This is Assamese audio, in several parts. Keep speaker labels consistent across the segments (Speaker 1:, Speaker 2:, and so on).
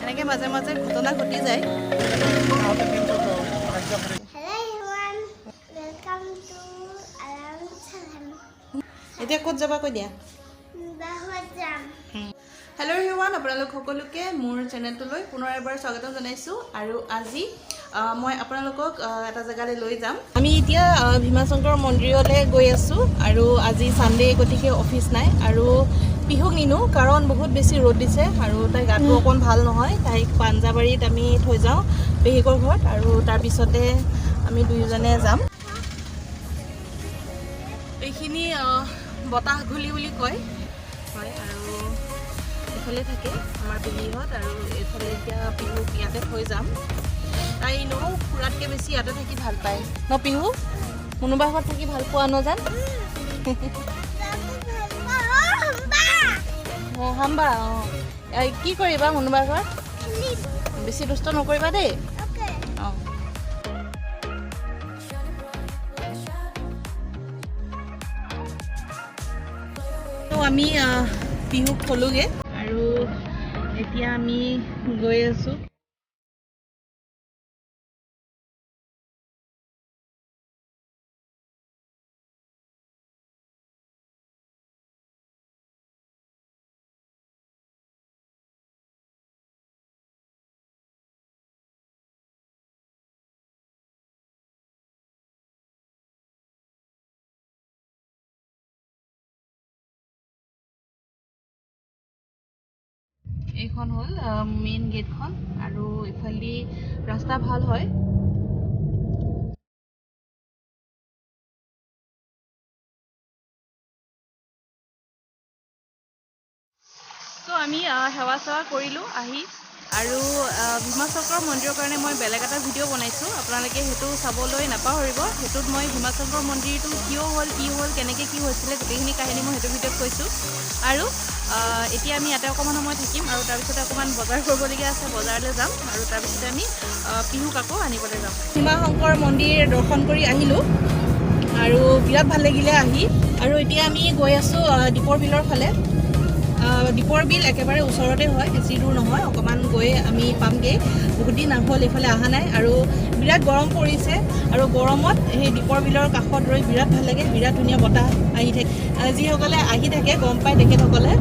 Speaker 1: এনেকৈ মাজে মাজে ঘটনা ঘটি যায়। এতিয়া ক'ত যাবা কৈ দিয়া। হেল্ল' এভৰিৱান, আপোনালোক সকলোকে মোৰ চেনেলটোলৈ পুনৰ এবাৰ স্বাগতম জনাইছোঁ। আৰু আজি মই আপোনালোকক এটা জেগালৈ লৈ যাম। আমি এতিয়া ভীমাশংকৰ মন্দিৰলৈ গৈ আছোঁ আৰু আজি ছানডে গতিকে অফিচ নাই আৰু পিহুক নিনো কাৰণ বহুত বেছি ৰ'দ দিছে আৰু তাইৰ গাটো অকণ ভাল নহয়। তাইক পাঞ্জাবাৰীত আমি থৈ যাওঁ পেহীকৰ ঘৰত আৰু তাৰপিছতে আমি দুয়োজনে যাম। এইখিনি বতাহঘুলি বুলি কয় হয় আৰু এইফালে থাকে আমাৰ পেহীহঁত আৰু এইফালে এতিয়া পিহুক ইয়াতে থৈ যাম। তাই এনেও ফুৰাতকৈ বেছি ইয়াতে থাকি ভাল পায় ন পিহু? মুনুবাৰ ঘৰত থাকি ভাল পোৱা নজান? হাম্বা অঁ কি কৰিবা মুনুবাৰ ঘৰত? বেছি দুষ্ট নকৰিবা দেই। অঁ আমি পিহুক থলোগে আৰু এতিয়া আমি গৈ আছোঁ। এইখন হ'ল মেইন গেটখন আৰু ইফালে ৰাস্তা ভাল হয়। ত' আমি সেৱা চেৱা কৰিলোঁ আহি আৰু ভীমাশংকৰ মন্দিৰৰ কাৰণে মই বেলেগ এটা ভিডিঅ' বনাইছোঁ। আপোনালোকে সেইটো চাবলৈ নাপাহৰিব। সেইটোত মই ভীমাশংকৰ মন্দিৰটো কিয় হ'ল, কি হ'ল, কেনেকৈ কি হৈছিলে গোটেইখিনি কাহিনী মই সেইটো ভিডিঅ'ত কৈছোঁ। আৰু এতিয়া আমি ইয়াতে অকণমান সময় থাকিম আৰু তাৰপিছতে অকণমান বজাৰ কৰিবলগীয়া আছে, বজাৰলৈ যাম আৰু তাৰপিছতে আমি পিহুক আকৌ আনিবলৈ যাম। ভীমাশংকৰ মন্দিৰ দৰ্শন কৰি আহিলোঁ আৰু বিৰাট ভাল লাগিলে আহি। আৰু এতিয়া আমি গৈ আছোঁ দীপৰ বিলৰ ফালে। দীপৰ বিল একেবাৰে ওচৰতে হয়, বেছি দূৰ নহয়, অকণমান গৈ আমি পামগৈ। বহুত দিন হ'ল এইফালে অহা নাই আৰু বিৰাট গৰম পৰিছে আৰু গৰমত সেই দীপৰ বিলৰ কাষত ৰৈ বিৰাট ভাল লাগে। বিৰাট ধুনীয়া বতাহ আহি থাকে। যিসকলে আহি থাকে গম পায় তেখেতসকলে,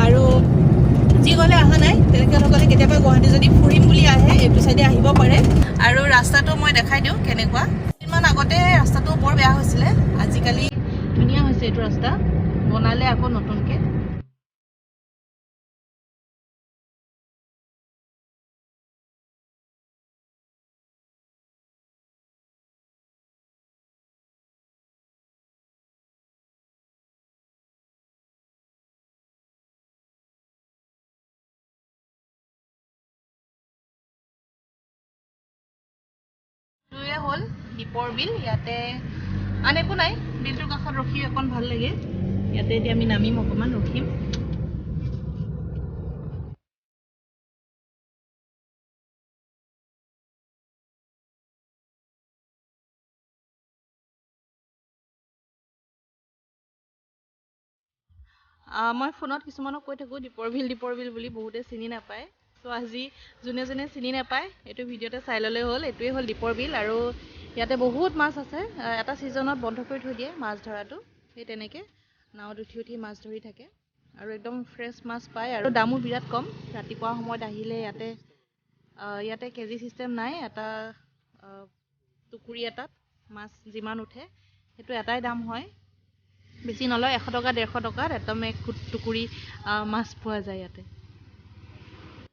Speaker 1: আৰু যিসকলে অহা নাই তেখেতসকলে কেতিয়াবা গুৱাহাটী যদি ফুৰিম বুলি আহে এইটো চাইডে আহিব পাৰে। আৰু ৰাস্তাটো মই দেখাই দিওঁ কেনেকুৱা। কেইদিনমান আগতে ৰাস্তাটো বৰ বেয়া হৈছিলে, আজিকালি ধুনীয়া হৈছে এইটো ৰাস্তা, বনালে আকৌ নতুনকৈ। এইটোৱে হ'ল দীপৰ বিল। ইয়াতে আন একো নাই, বিলটোৰ কাষত ৰখি অকণ ভাল লাগে। ইয়াতে এতিয়া আমি নামিম, অকণমান ৰখিম। মই ফোনত কিছুমানক কৈ থাকোঁ দীপৰ বিল বুলি, বহুতে চিনি নাপায়। ত' আজি যোনে যোনে চিনি নাপায় এইটো ভিডিঅ'তে চাই ল'লে হ'ল। এইটোৱে হ'ল দীপৰ বিল আৰু ইয়াতে বহুত মাছ আছে। এটা ছিজনত বন্ধ কৰি থৈ দিয়ে মাছ ধৰাটো, সেই তেনেকৈ নাৱত উঠি উঠি মাছ ধৰি থাকে আৰু একদম ফ্ৰেছ মাছ পায় আৰু দামো বিৰাট কম। ৰাতিপুৱা সময়ত আহিলে ইয়াতে কেজি চিষ্টেম নাই, এটা টুকুৰি এটাত মাছ যিমান উঠে সেইটো এটাই দাম হয়, বেছি নলয়। 100 টকা 150 টকাত একদম এক টুকুৰি মাছ পোৱা যায় ইয়াতে।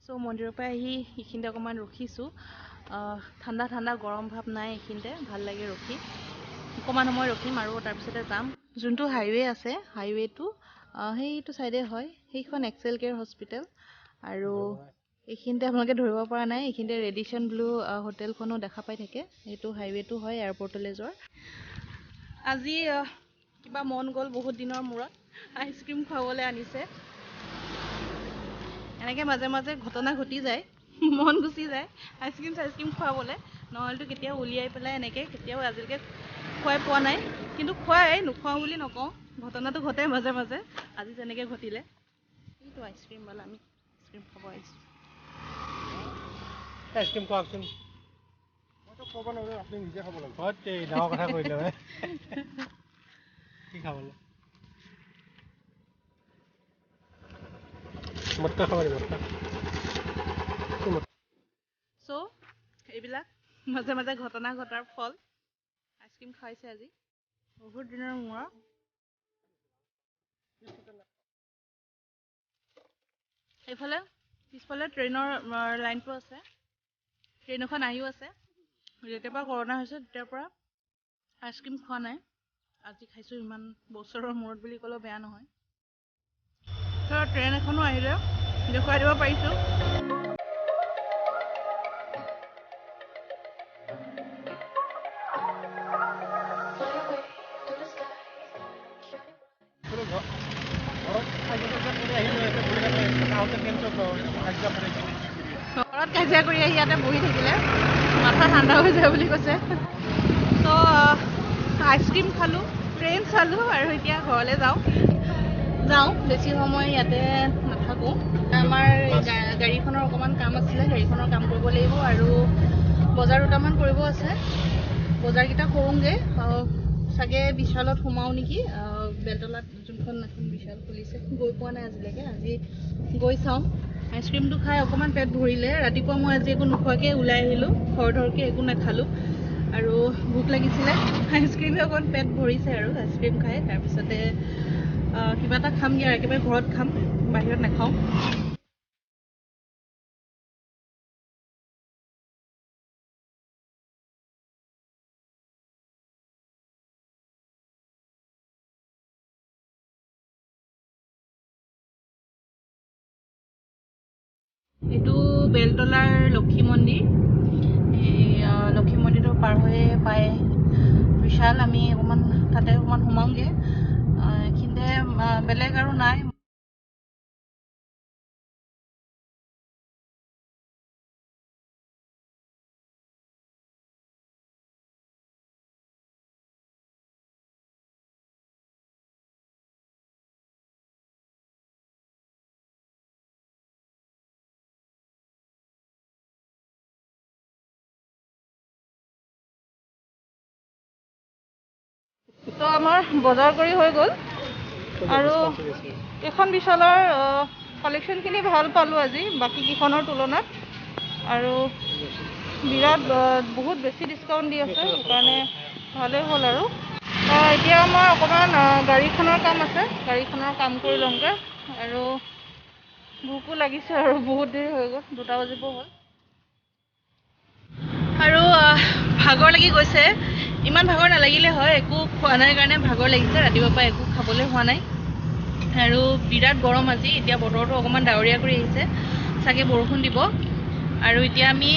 Speaker 1: চ' মন্দিৰৰ পৰা আহি এইখিনিতে অকণমান ৰখিছোঁ। ঠাণ্ডা ঠাণ্ডা গৰম ভাৱ নাই, এইখিনিতে ভাল লাগে ৰখি। অকণমান সময় ৰখিম আৰু তাৰপিছতে যাম। যোনটো হাইৱে আছে, হাইৱেটো সেইটো ছাইডে হয়, সেইখন এক্সেল কেয়াৰ হস্পিটেল। আৰু এইখিনিতে আপোনালোকে ধৰিব পৰা নাই, এইখিনিতে ৰেডিশ্যন ব্লু হোটেলখনো দেখা পাই থাকে। সেইটো হাইৱেটো হয় এয়াৰপৰ্টলৈ যোৱাৰ। আজি কিবা মন গ'ল বহুত দিনৰ মূৰত, আইচক্ৰীম খুৱাবলৈ আনিছে। এনেকৈ মাজে মাজে ঘটনা ঘটি যায়, মন গুচি যায় আইচক্ৰীম খুৱাবলৈ। নহ'লেতো কেতিয়াও উলিয়াই পেলাই এনেকৈ কেতিয়াও আজিলৈকে খুৱাই পোৱা নাই। কিন্তু খুৱাই, নোখুৱাওঁ বুলি নকওঁ, ঘটনাটো ঘটে মাজে মাজে। আজি যেনেকৈ ঘটিলে। এইটো আইচক্ৰীমৱালা, আমি আইচক্ৰীম খাব আহিছোঁ।
Speaker 2: আইচক্ৰীম খোৱাকচোন মইতো ক'ব নোৱাৰো আপুনি নিজে খাব লাগিব হয় তে ডাঙৰ কথা কৈ দিলে কি খাবলৈ মটকা খাব লাগিব
Speaker 1: চ' এইবিলাক মাজে মাজে ঘটনা ঘটাৰ ফল আইচক্ৰীম খাইছে আজি বহুত দিনৰ মূৰত এইফালে পিছফালে ট্ৰেইনৰ লাইনটো আছে ট্ৰেইন এখন আহিও আছে যেতিয়াৰ পৰা কৰোণা হৈছে তেতিয়াৰ পৰা আইচক্ৰীম খোৱা নাই আজি খাইছোঁ ইমান বছৰৰ মূৰত বুলি ক'লেও বেয়া নহয় ট্ৰেইন এখনো আহিলে দেখুৱাই দিব পাৰিছোঁ ঘৰত কাজিয়া কৰি আহি ইয়াতে বহি থাকিলে মাথা ঠাণ্ডা হৈ যায় বুলি কৈছে তো আইচক্ৰীম খালোঁ ট্ৰেইন চালোঁ আৰু এতিয়া ঘৰলৈ যাওঁ বেছি সময় ইয়াতে নাথাকোঁ আমাৰ গাড়ীখনৰ অকণমান কাম আছিলে গাড়ীখনৰ কাম কৰিব লাগিব আৰু বজাৰ দুটামান কৰিব আছে বজাৰকেইটা কৰোঁগৈ চাগে বিশালত সোমাওঁ নেকি বেলতলাত যোনখন এখন বিশাল খুলিছে গৈ পোৱা নাই আজিলৈকে আজি গৈ চাওঁ আইচক্ৰীমটো খাই অকণমান পেট ভৰিলে ৰাতিপুৱা মই আজি একো নোখোৱাকৈ ওলাই আহিলোঁ খৰধৰকৈ একো নাখালোঁ আৰু ভোক লাগিছিলে আইচক্ৰীমে অকণ পেট ভৰিছে আৰু আইচক্ৰীম খাই তাৰপিছতে কিবা এটা খামগৈ আৰু একেবাৰে ঘৰত খাম বাহিৰত নাখাওঁ এইটো বেলতলাৰ লক্ষী মন্দিৰ এই লক্ষী মন্দিৰটো পাৰ হৈয়ে পায় বিশাল আমি অকণমান তাতে অকণমান সোমাওঁগৈ এইখিনিতে বেলেগ আৰু নাই তো আমাৰ বজাৰ কৰি হৈ গ'ল আৰু এইখন বিশালৰ কালেকশ্যনখিনি ভাল পালোঁ আজি বাকী কেইখনৰ তুলনাত আৰু বিৰাট বহুত বেছি ডিছকাউণ্ট দি আছে সেইকাৰণে ভালেই হ'ল আৰু এতিয়া মই অকণমান গাড়ীখনৰ কাম আছে গাড়ীখনৰ কাম কৰি লওঁগৈ আৰু ভোকো লাগিছে আৰু বহুত দেৰি হৈ গ'ল 2টা বাজিব হ'ল আৰু ভাগৰ লাগি গৈছে ইমান ভাগৰ নালাগিলে হয় একো খোৱা নাই কাৰণে ভাগৰ লাগিছে ৰাতিপুৱাৰ পৰা একো খাবলৈ হোৱা নাই আৰু বিৰাট গৰম আজি এতিয়া বতৰটো অকণমান ডাৱৰীয়া কৰি আহিছে চাগে বৰষুণ দিব আৰু এতিয়া আমি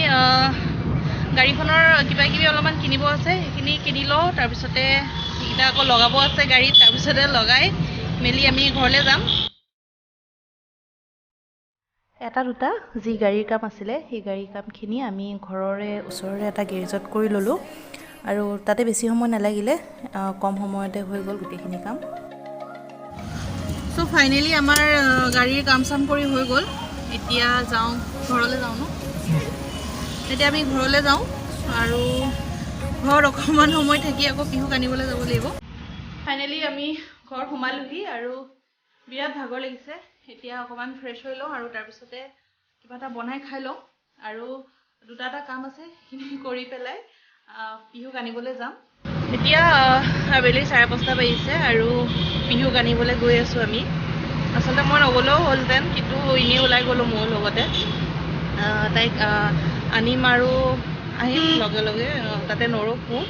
Speaker 1: গাড়ীখনৰ কিবা কিবি অলপমান কিনিব আছে সেইখিনি কিনি লওঁ তাৰপিছতে সেইকেইটা আকৌ লগাব আছে গাড়ীত তাৰপিছতে লগাই মেলি আমি ঘৰলৈ যাম এটা দুটা যি গাড়ীৰ কাম আছিলে সেই গাড়ীৰ কামখিনি আমি ঘৰৰে ওচৰৰে এটা গেৰেজত কৰি ল'লোঁ আৰু তাতে বেছি সময় নালাগিলে কম সময়তে হৈ গ'ল গোটেইখিনি কাম চ' ফাইনেলি আমাৰ গাড়ীৰ কাম চাম কৰি হৈ গ'ল এতিয়া যাওঁ ঘৰলৈ যাওঁ ন এতিয়া আমি ঘৰলৈ যাওঁ আৰু ঘৰত অকণমান সময় থাকি আকৌ পিহুক আনিবলৈ যাব লাগিব ফাইনেলি আমি ঘৰ সোমালোহি আৰু বিৰাট ভাগৰ লাগিছে এতিয়া অকণমান ফ্ৰেছ হৈ লওঁ আৰু তাৰপিছতে কিবা এটা বনাই খাই লওঁ আৰু 2টা কাম আছে সেইখিনি কৰি পেলাই পিহুক আনিবলৈ যাম এতিয়া আবেলি 5:30 বাজিছে আৰু পিহুক আনিবলৈ গৈ আছোঁ আমি আচলতে মই নগ'লেও হ'লহেঁতেন কিন্তু এনেই ওলাই গ'লোঁ মোৰ লগতে তাইক আনিম আৰু আহিম লগে লগে তাতে নৰখোঁ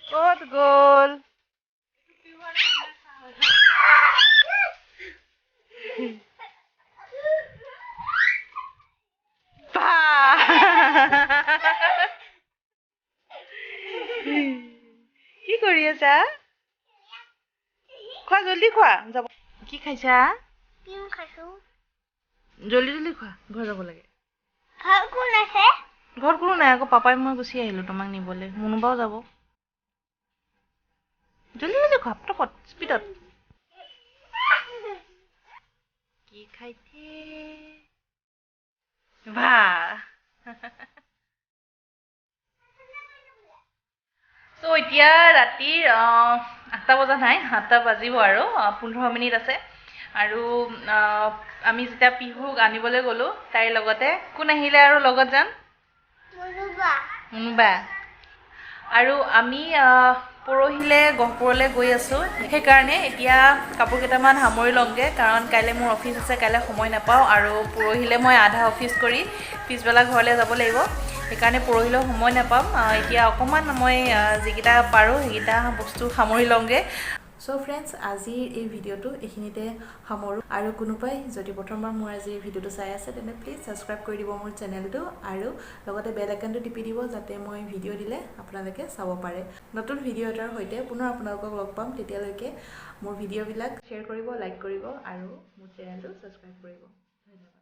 Speaker 1: ক'ত গ'ল কি কৰি আছা খোৱা জলদি খোৱা যাব কি খাইছা জলদি জলদি খোৱা ঘৰ যাব লাগে ঘৰত কোনো নাই আকৌ পাপাই মই গুচি আহিলোঁ তোমাক নিবলৈ মুনুবাও যাব জলদি জলদি খোৱা পটাপট স্পীডত কি খাইছে বাহ চ' এতিয়া ৰাতিৰ 8টা বজা নাই 7টা বাজিব আৰু 15 মিনিট আছে আৰু আমি যেতিয়া পিহুক আনিবলৈ গ'লো তাইৰ লগতে কোন আহিলে আৰু লগত যাম মুনুবা আৰু আমি পৰহিলে গহপুৰলৈ গৈ আছোঁ সেইকাৰণে এতিয়া কাপোৰ কেইটামান সামৰি লওঁগৈ কাৰণ কাইলৈ মোৰ অফিচ আছে কাইলৈ সময় নাপাওঁ আৰু পৰহিলে মই আধা অফিচ কৰি পিছবেলা ঘৰলৈ যাব লাগিব সেইকাৰণে পৰহিলেও সময় নাপাম এতিয়া অকণমান মই যিকেইটা পাৰোঁ সেইকেইটা বস্তু সামৰি লওঁগৈ চ' ফ্ৰেণ্ডছ আজিৰ এই ভিডিঅ'টো এইখিনিতে সামৰোঁ আৰু কোনোবাই যদি প্ৰথমবাৰ মোৰ আজিৰ ভিডিঅ'টো চাই আছে তেনে প্লিজ ছাবস্ক্ৰাইব কৰি দিব মোৰ চেনেলটো আৰু লগতে বেল আইকনটো টিপি দিব যাতে মই ভিডিঅ' দিলে আপোনালোকে চাব পাৰে নতুন ভিডিঅ' এটাৰ সৈতে পুনৰ আপোনালোকক লগ পাম তেতিয়ালৈকে মোৰ ভিডিঅ'বিলাক শ্বেয়াৰ কৰিব লাইক কৰিব আৰু মোৰ চেনেলটো ছাবস্ক্ৰাইব কৰিব ধন্যবাদ